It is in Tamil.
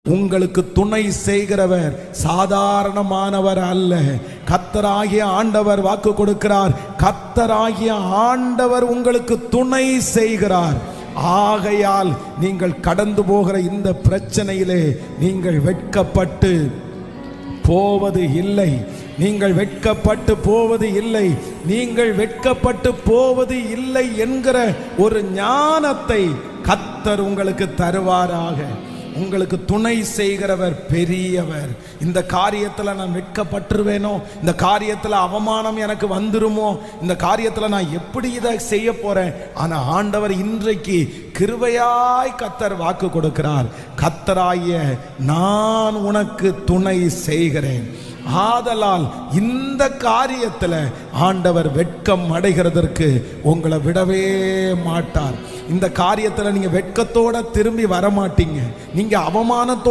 உங்களுக்கு துணை செய்கிறவர் சாதாரணமானவர் அல்ல. கர்த்தராகிய ஆண்டவர் வாக்கு கொடுக்கிறார். கர்த்தராகிய ஆண்டவர் உங்களுக்கு துணை செய்கிறார். ஆகையால் நீங்கள் கடந்து போகிற இந்த பிரச்சனையிலே நீங்கள் வெட்கப்பட்டு போவது இல்லை. நீங்கள் வெட்கப்பட்டு போவது இல்லை. நீங்கள் வெட்கப்பட்டு போவது இல்லை என்கிற ஒரு ஞானத்தை கர்த்தர் உங்களுக்கு தருவாராக. உங்களுக்கு துணை செய்கிறவர் பெரியவர். இந்த காரியத்தில் நான் வெட்கப்பட்டுருவேனோ, இந்த காரியத்தில் அவமானம் எனக்கு வந்துருமோ, இந்த காரியத்தில் நான் எப்படி இதை செய்ய போறேன். ஆனால் ஆண்டவர் இன்றைக்கு கிருபையாய் கர்த்தர் வாக்கு கொடுக்கிறார். கர்த்தராகிய நான் உனக்கு துணை செய்கிறேன். ஆதலால் இந்த காரியத்தில் ஆண்டவர் வெட்கம் அடைகிறதற்கு உங்களை விடவே மாட்டார். இந்த காரியத்தில் நீங்க வெட்கத்தோட திரும்பி வர மாட்டீங்க. நீங்க அவமானத்தோட